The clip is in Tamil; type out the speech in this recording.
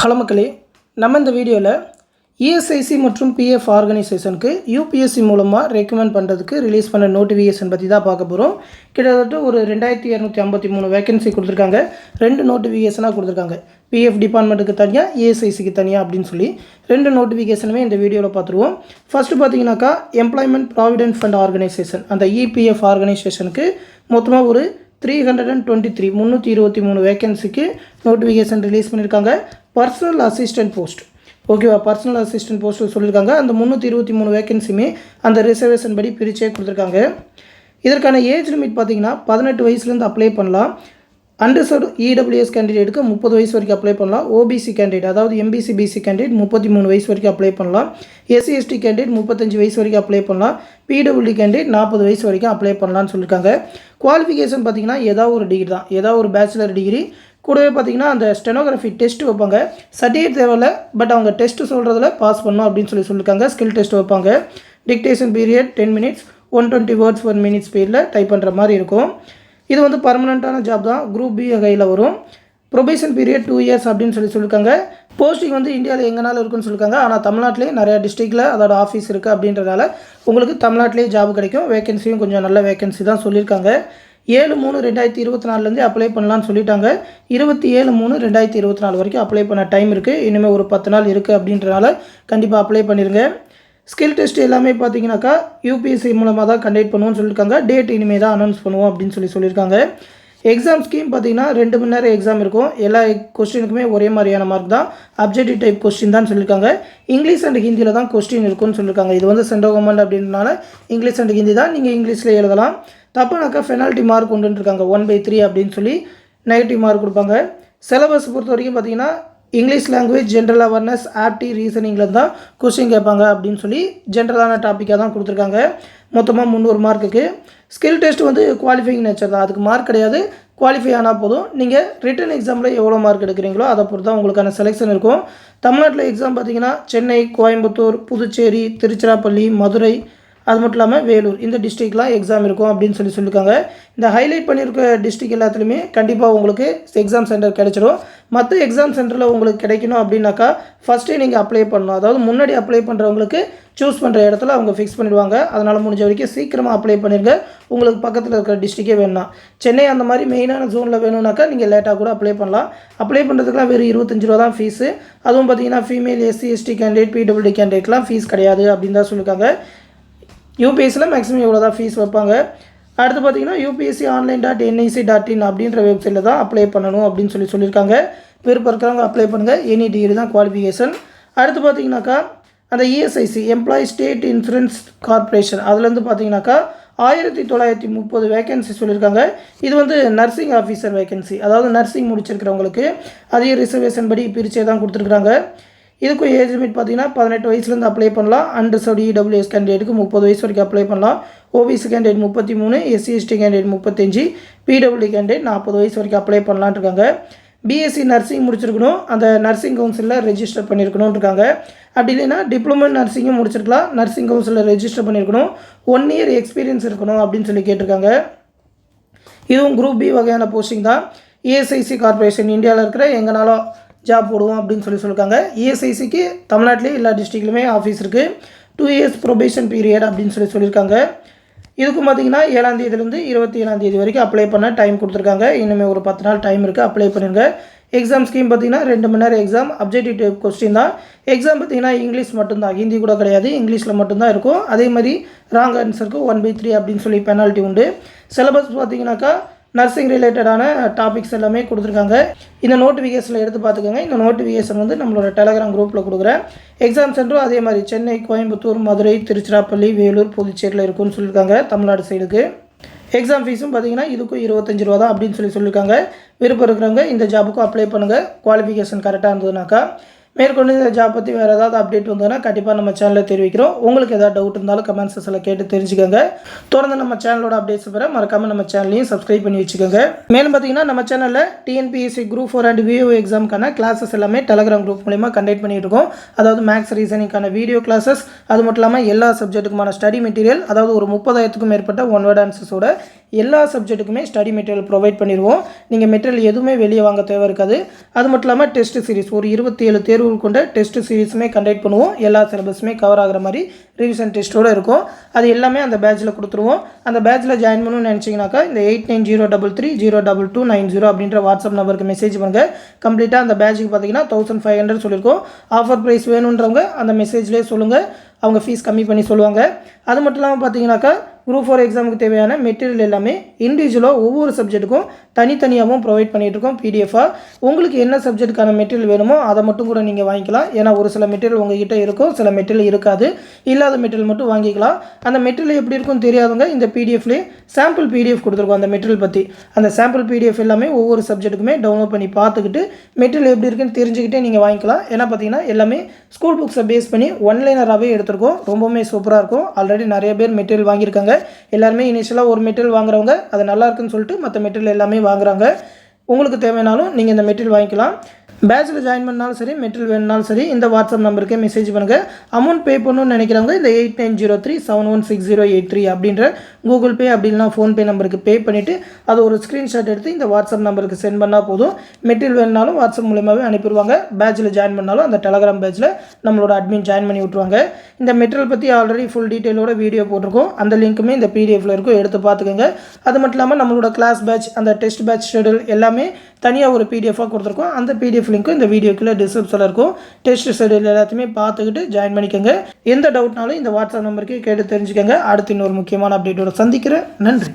ஹலோ மக்களே, நம்ம இந்த வீடியோவில் இஎஸ்ஐசி மற்றும் பிஎஃப் ஆர்கனைசேஷனுக்கு யூபிஎஸ்சி மூலமாக ரெக்கமெண்ட் பண்ணுறதுக்கு ரிலீஸ் பண்ண நோட்டிஃபிகேஷன் பற்றி தான் பார்க்க போகிறோம். கிட்டத்தட்ட ஒரு 2253 வேகன்சி கொடுத்துருக்காங்க. 2 நோட்டிஃபிகேஷனாக கொடுத்துருக்காங்க. பிஎஃப் டிபார்ட்மெண்ட்டுக்கு தனியாக, இஎஸ்ஐசிக்கு தனியாக அப்படின்னு சொல்லி 2 நோட்டிஃபிகேஷனுமே இந்த வீடியோவில் பார்த்துருவோம். ஃபஸ்ட்டு பார்த்தீங்கன்னாக்கா எம்ப்ளாய்மெண்ட் ப்ராவிடென்ட் ஃபண்ட் ஆர்கனைசேஷன், அந்த இபிஎஃப் ஆர்கனைசேஷனுக்கு மொத்தமாக ஒரு 323 வேகன்சிக்கு நோட்டிஃபிகேஷன் ரிலீஸ் பண்ணியிருக்காங்க. பர்சனல் அசிஸ்டன்ட் போஸ்ட், ஓகேவா, பர்சனல் அசிஸ்டன்ட் போஸ்ட்டு சொல்லியிருக்காங்க. அந்த 323 வேகன்சியுமே அந்த ரிசர்வேஷன் படி பிரிச்சே கொடுத்துருக்காங்க. இதற்கான ஏஜ் லிமிட் பார்த்திங்கன்னா 18 வயசுலேருந்து அப்ளை பண்ணலாம். அண்டர்சர்வ்டு இடபிள்யூஎஸ் கேண்டிடேட்டுக்கு 30 வயசு வரைக்கும் அப்ளை பண்ணலாம். ஓபிசி கேண்டிடேட், அதாவது எம்பிசி பிசி கேண்டிடேட் 33 வயசு வரைக்கும் அப்ளை பண்ணலாம். எஸ்சி எஸ்டி கேண்டிடேட் 35 வயசு வரைக்கும் அப்ளை பண்ணலாம். பிடபிள்யூடி கேண்டிடேட் 40 வயசு வரைக்கும் அப்ளை பண்ணலான்னு சொல்லியிருக்காங்க. குவாலிஃபிகேஷன் பார்த்திங்கன்னா ஏதாவது ஒரு டிகிரி தான், ஏதாவது ஒரு பேச்சுலர் டிகிரி. கூடவே பார்த்திங்கன்னா அந்த ஸ்டெனோகிராஃபி டெஸ்ட் வைப்பாங்க. சர்டிஃபிகேட் தேவையில்லை, பட் அவங்க டெஸ்ட்டு சொல்கிறதுல பாஸ் பண்ணணும் அப்படின்னு சொல்லியிருக்காங்க. ஸ்கில் டெஸ்ட் வைப்பாங்க. Dictation period 10 minutes, 120 words per minute ஸ்பீடில் டைப் பண்ணுற மாதிரி இருக்கும். இது வந்து பர்மனெண்ட்டான ஜாப் தான். குரூப் பி வகையில் வரும். ப்ரொபேஷன் பீரியட் 2 years அப்படின்னு சொல்லியிருக்காங்க. போஸ்டிங் வந்து இந்தியாவில் எங்கேனாலும் இருக்குன்னு சொல்லியிருக்காங்க. ஆனால் தமிழ்நாட்டிலே நிறையா டிஸ்ட்ரிக்டில் அதோட ஆஃபீஸ் இருக்குது அப்படின்றதால உங்களுக்கு தமிழ்நாட்டிலே ஜாப் கிடைக்கும். வேகன்சியும் கொஞ்சம் நல்ல வேகன்சி தான் சொல்லியிருக்காங்க. 7/3/2024 அப்ளை பண்ணலான்னு சொல்லிட்டாங்க. 27/3/2024 வரைக்கும் அப்ளை பண்ண டைம் இருக்குது. இனிமேல் ஒரு 10 நாள் இருக்குது அப்படின்றனால கண்டிப்பாக அப்ளை பண்ணிடுங்க. ஸ்கில் டெஸ்ட் எல்லாமே பார்த்தீங்கன்னாக்கா யூபிஎஸ்சி மூலமாக தான் கண்டக்ட் பண்ணுவோம்னு சொல்லியிருக்காங்க. டேட் இனிமேல் தான் அனௌன்ஸ் பண்ணுவோம் அப்படின்னு சொல்லியிருக்காங்க. எக்ஸாம் ஸ்கீம் பார்த்தீங்கன்னா 2 மணி நேரம் எக்ஸாம் இருக்கும். எல்லா கொஸ்டினுக்குமே ஒரே மாதிரியான மார்க் தான். அப்ஜெக்டிவ் டைப் கொஸ்டின் தான் சொல்லியிருக்காங்க. இங்கிலீஷ் அண்ட் ஹிந்தியில் தான் கொஸ்டின் இருக்குன்னு சொல்லியிருக்காங்க. இது வந்து சென்ட்ரல் கவர்மெண்ட் அப்படின்றனால இங்கிலீஷ் அண்ட் ஹிந்தி தான். நீங்கள் இங்கிலீஷில் எழுதலாம். தப்புனாக்கா பெனால்ட்டி மார்க் கொண்டுருக்காங்க. 1/3 அப்படின்னு சொல்லி நெகட்டிவ் மார்க் கொடுப்பாங்க. சிலபஸ் பொறுத்த வரைக்கும் பார்த்தீங்கன்னா இங்கிலீஷ் லாங்குவேஜ், ஜென்ரல் அவேர்னஸ், ஆப்டி, ரீசனிங்கில் தான் கொஸ்டின் கேட்பாங்க அப்படின்னு சொல்லி ஜென்ரலான டாப்பிக்காக தான் கொடுத்துருக்காங்க. மொத்தமாக 300 மார்க்குக்கு. ஸ்கில் டெஸ்ட் வந்து குவாலிஃபைங் நேச்சர் தான், அதுக்கு மார்க் கிடையாது. குவாலிஃபை ஆனால் போதும். நீங்கள் ரிட்டன் எக்ஸாமில் எவ்வளோ மார்க் எடுக்கிறீங்களோ அதை பொறுத்து தான் உங்களுக்கான செலெக்ஷன் இருக்கும். தமிழ்நாட்டில் எக்ஸாம் பார்த்திங்கன்னா சென்னை, கோயம்புத்தூர், புதுச்சேரி, திருச்சிராப்பள்ளி, மதுரை, அது மட்டும் இல்லாமல் வேலூர், இந்த டிஸ்ட்ரிக்ட்லாம் எக்ஸாம் இருக்கும் அப்படின்னு சொல்லியிருக்காங்க. இந்த ஹைலைட் பண்ணியிருக்க டிஸ்ட்ரிக்ட் எல்லாத்துலேயுமே கண்டிப்பாக உங்களுக்கு எக்ஸாம் சென்டர் கிடைச்சிடும். மற்ற எக்ஸாம் சென்டரில் உங்களுக்கு கிடைக்கணும் அப்படின்னாக்கா ஃபஸ்ட்டே நீங்கள் அப்ளை பண்ணணும். அதாவது முன்னாடி அப்ளை பண்ணுறவங்களுக்கு சூஸ் பண்ணுற இடத்துல அவங்க ஃபிக்ஸ் பண்ணிடுவாங்க. அதனால் முடிஞ்ச வரைக்கும் சீக்கிரமாக அப்ளை பண்ணிடுங்க. உங்களுக்கு பக்கத்தில் இருக்கிற டிஸ்ட்ரிக்டே வேணும்னா, சென்னை அந்த மாதிரி மெயினான ஜோனில் வேணும்னாக்கா நீங்கள் லேட்டாக கூட அப்ளை பண்ணலாம். அப்ளை பண்ணுறதுக்குலாம் வெறும் 25 ரூபா தான் ஃபீஸு. அதுவும் பார்த்தீங்கன்னா female, SC ST candidate, PWD கேண்டிடேட்லாம் ஃபீஸ் கிடையாது அப்படின்னு தான் சொல்லியிருக்காங்க. யூபிஎஸ்சியில் மேக்ஸிமம் எவ்வளோ தான் ஃபீஸ் வைப்பாங்க. அடுத்து பார்த்தீங்கன்னா யூபிஎஸ்சி online.nic.in அப்படின்ற வெப்சைட்டில் தான் அப்ளை பண்ணணும் அப்படின்னு சொல்லியிருக்காங்க. விருப்பம் இருக்கிறவங்க அப்ளை பண்ணுங்கள். எனி டிகிரி தான் குவாலிஃபிகேஷன். அடுத்து பார்த்தீங்கன்னாக்கா அந்த ESIC, employee state insurance corporation, அதுலேருந்து பார்த்தீங்கன்னாக்கா 1930 வேகன்சி சொல்லியிருக்காங்க. இது வந்து நர்சிங் ஆஃபீஸர் வேகன்சி, அதாவது நர்சிங் முடிச்சிருக்கிறவங்களுக்கு அதிக ரிசர்வேஷன் படி பிரிச்சே தான் கொடுத்துருக்குறாங்க. இதுக்கும் ஏஜ் லிமிட் பார்த்தீங்கன்னா 18 வயசுலேருந்து அப்ளை பண்ணலாம். அண்டர்சர்வ்டு இடபிள்யூஎஸ் கேண்டிடேட்டுக்கு 30 வயசு வரைக்கும் அப்ளை பண்ணலாம். OBC candidate 33, SC ST candidate 35, PWD candidate 40 வயசு வரைக்கும் அப்ளை பண்ணலான்னு இருக்காங்க. பிஎஸ்சி நர்சிங் முடிச்சிருக்கணும், அந்த நர்சிங் கவுன்சிலில் ரெஜிஸ்டர் பண்ணியிருக்கணும்னு இருக்காங்க. அப்படி இல்லைன்னா டிப்ளமோ நர்சிங்கும் முடிச்சிருக்கலாம், நர்சிங் கவுன்சிலில் ரெஜிஸ்டர் பண்ணியிருக்கணும், 1 year எக்ஸ்பீரியன்ஸ் இருக்கணும் அப்படின்னு சொல்லி கேட்டிருக்காங்க. இதுவும் குரூப் பி வகையான போஸ்டிங் தான். இஎஸ்ஐசி கார்பரேஷன் இந்தியாவில் இருக்கிற எங்கனாலும் ஜாப் போடுவோம் அப்படின்னு சொல்லியிருக்காங்க. இஎஸ்ஐசிக்கு தமிழ்நாட்டிலே எல்லா டிஸ்ட்ரிக்ட்லையுமே ஆஃபீஸ் இருக்குது. 2 years ப்ரொபேஷன் பீரியட் அப்படின்னு சொல்லியிருக்காங்க. இதுக்கும் பார்த்திங்கன்னா 7ஆம் தேதியிலேருந்து 27ஆம் தேதி வரைக்கும் அப்ளை பண்ண டைம் கொடுத்துருக்காங்க. இனிமேல் ஒரு 10 நாள் டைம் இருக்குது, அப்ளை பண்ணிடுங்க. எக்ஸாம் ஸ்கீம் பார்த்திங்கன்னா 2 மணி நேரம் எக்ஸாம். அப்ஜெக்டிவ் டைப் கொஸ்டின் தான். எக்ஸாம் பார்த்திங்கன்னா இங்கிலீஷ் மட்டும்தான், ஹிந்தி கூட கிடையாது, இங்கிலீஷில் மட்டும்தான் இருக்கும். அதே மாதிரி ராங் ஆன்சருக்கு 1/3 அப்படின்னு சொல்லி பெனால்ட்டி உண்டு. சிலபஸ் பார்த்திங்கனாக்கா நர்சிங் ரிலேட்டடான டாபிக்ஸ் எல்லாமே கொடுத்துருக்காங்க. இந்த நோட்டிஃபிகேஷனில் எடுத்து பார்த்துக்கோங்க. இந்த நோட்டிஃபிகேஷன் வந்து நம்மளோட டெலகிராம் குரூப்பில் கொடுக்குறேன். எக்ஸாம் சென்டரும் அதே மாதிரி சென்னை, கோயம்புத்தூர், மதுரை, திருச்சிராப்பள்ளி, வேலூர், புதுச்சேரியில் இருக்குன்னு சொல்லியிருக்காங்க. தமிழ்நாடு சைடுக்கு எக்ஸாம் ஃபீஸும் பார்த்தீங்கன்னா இதுக்கும் 25 ரூபா தான் அப்படின்னு சொல்லியிருக்காங்க. விருப்பம் இருக்கிறவங்க இந்த ஜாபுக்கும் அப்ளை பண்ணுங்கள். குவாலிஃபிகேஷன் கரெக்டாக இருந்ததுனாக்கா மேற்கொண்டு இந்த ஜாப் பற்றி வேறு ஏதாவது அப்டேட் வந்ததுன்னா கண்டிப்பாக நம்ம சேனலில் தெரிவிக்கிறோம். உங்களுக்கு ஏதாவது டவுட் இருந்தாலும் கமெண்ட் செக்ஷனில் கேட்டு தெரிஞ்சுக்கோங்க. தொடர்ந்து நம்ம சேனலோட அப்டேட்ஸ் பெற மறக்காமல் நம்ம சேனலையும் சப்ஸ்கிரைப் பண்ணி வச்சுக்கோங்க. மேலும் பார்த்தீங்கன்னா நம்ம சேனலில் டிஎன்பிஎஸ்சி குரூப் 4 அண்ட் விஓ எக்ஸாமுக்கான கிளாஸஸ் எல்லாமே டெலகிராம் குரூப் மூலிமா கண்டக்ட் பண்ணிட்டு இருக்கோம். அதாவது மேக்ஸ் ரீசனிங்கான வீடியோ கிளாஸஸ், அது மட்டும் இல்லாமல் எல்லா சப்ஜெக்ட்டுக்குமான ஸ்டடி மெட்டீரியல், அதாவது ஒரு 30,000க்கும் மேற்பட்ட ஒன் வேர்ட் ஆன்சர்ஸோட எல்லா சப்ஜெக்ட்டுக்குமே ஸ்டடி மெட்டீரியல் ப்ரொவைட் பண்ணிடுவோம். நீங்கள் மெட்டீரியல் எதுவுமே வெளியே வாங்க தேவை இருக்காது. அது மட்டும் இல்லாமல் டெஸ்ட் சீரிஸ் ஒரு 27 தேர்வுகள் கொண்ட டெஸ்ட் சீரிஸுமே கண்டக்ட் பண்ணுவோம். எல்லா சிலபஸுமே கவர் ஆகிற மாதிரி ரிவிஷன் டெஸ்ட்டோடு இருக்கும். அது எல்லாமே அந்த பேட்சில் கொடுத்துருவோம். அந்த பேட்சில் ஜாயின் பண்ணணும்னு நினச்சிங்கனாக்கா இந்த 8903302290 அப்படின்ற வாட்ஸ்அப் நம்பருக்கு மெசேஜ் பண்ணுங்கள். கம்ப்ளீட்டாக அந்த பேட்சுக்கு பார்த்தீங்கன்னா 1500 சொல்லியிருக்கோம். ஆஃபர் ப்ரைஸ் வேணுன்றவங்க அந்த மெசேஜ்லேயே சொல்லுங்கள், அவங்க ஃபீஸ் கம்மி பண்ணி சொல்லுவாங்க. அது மட்டும் இல்லாமல் பார்த்தீங்கன்னாக்கா குரூப் 4 எக்ஸாமுக்கு தேவையான மெட்டீரியல் எல்லாமே இண்டிவிஜுவலாக ஒவ்வொரு சப்ஜெக்ட்டுக்கும் தனித்தனியாகவும் ப்ரொவைட் பண்ணிகிட்ருக்கோம் பிடிஎஃபாக. உங்களுக்கு என்ன சப்ஜெக்ட்டுக்கான மெட்டீரியல் வேணுமோ அதை மட்டும் கூட நீங்கள் வாங்கிக்கலாம். ஏன்னா ஒரு சில மெட்டீரியல் உங்ககிட்ட இருக்கும், சில மெட்டீரியல் இருக்காது. இல்லாத மெட்டீரியல் மட்டும் வாங்கிக்கலாம். அந்த மெட்டீரியல் எப்படி இருக்குன்னு தெரியாதவங்க இந்த பிடிஎஃப்லேயே சாம்பிள் பிடிஎஃப் கொடுத்துருக்கோம் அந்த மெட்டீரியல் பற்றி. அந்த சாம்பிள் பிடிஎஃப் எல்லாமே ஒவ்வொரு சப்ஜெக்ட்டுக்குமே டவுன்லோட் பண்ணி பார்த்துக்கிட்டு மெட்டீரியல் எப்படி இருக்குன்னு தெரிஞ்சுக்கிட்டே நீங்கள் வாங்கிக்கலாம். ஏன்னா பார்த்தீங்கன்னா எல்லாமே ஸ்கூல் புக்ஸை பேஸ் பண்ணி ஒன்லைனராகவே எடுத்துருக்கோம். ரொம்பவுமே சூப்பராக இருக்கும். ஆல்ரெடி நிறைய பேர் மெட்டீரியல் வாங்கியிருக்காங்க. எல்லாருமே இனிஷியலாக ஒரு மெட்டீரியல் வாங்குறவங்க அது நல்லா இருக்குன்னு சொல்லிட்டு மற்ற மெட்டீரியல் எல்லாமே வாங்குறாங்க. உங்களுக்கு தேவையானாலும் நீங்கள் இந்த மெட்டீரியல் வாங்கிக்கலாம். பேட்சில் ஜாயின் பண்ணாலும் சரி, மெட்டீரியல் வேணுனாலும் சரி, இந்த வாட்ஸ்அப் நம்பருக்கே மெசேஜ் பண்ணுங்கள். அமௌண்ட் பே பண்ணணும்னு நினைக்கிறவங்க இந்த 8903716083 அப்படின்ற கூகுள் பே அப்படி இல்லைனா ஃபோன்பே நம்பருக்கு பே பண்ணிவிட்டு அது ஒரு ஸ்க்ரீன்ஷாட் எடுத்து இந்த வாட்ஸ்அப் நம்பருக்கு சென்ட் பண்ணால் போதும். மெட்டீரியல் வேணுனாலும் வாட்ஸ்அப் மூலமாகவே அனுப்பிடுவாங்க. பேட்சில் ஜாயின் பண்ணாலும் அந்த டெலகிராம் பேட்சில் நம்மளோட அட்மின் ஜாயின் பண்ணி விட்ருவாங்க. இந்த மெட்டீரியல் பற்றி ஆல்ரெடி ஃபுல் டீட்டெயிலோட வீடியோ போட்டிருக்கோம். அந்த லிங்க்குமே இந்த பிடிஎஃப்ல இருக்கும், எடுத்து பார்த்துக்கோங்க. அது மட்டும் இல்லாமல் நம்மளோட கிளாஸ் பேட்ச், அந்த டெஸ்ட் பேட்ச் ஷெடியூல் எல்லாமே தனியாக ஒரு பிடிஎஃபாக கொடுத்துருக்கோம். அந்த பிடிஎஃப் லிங்க்கும் இந்த வீடியோக்குள்ளே டிஸ்கிரிப்ஷனில் இருக்கும். டெஸ்ட் ஷெடியூல் எல்லாத்தையுமே பார்த்துக்கிட்டு ஜாயின் பண்ணிக்கோங்க. எந்த டவுட்னாலும் இந்த வாட்ஸ்அப் நம்பருக்கு கேட்டு தெரிஞ்சுக்கோங்க. அடுத்து இன்னொரு முக்கியமான அப்டேட்டோட சந்திக்கிறேன். நன்றி.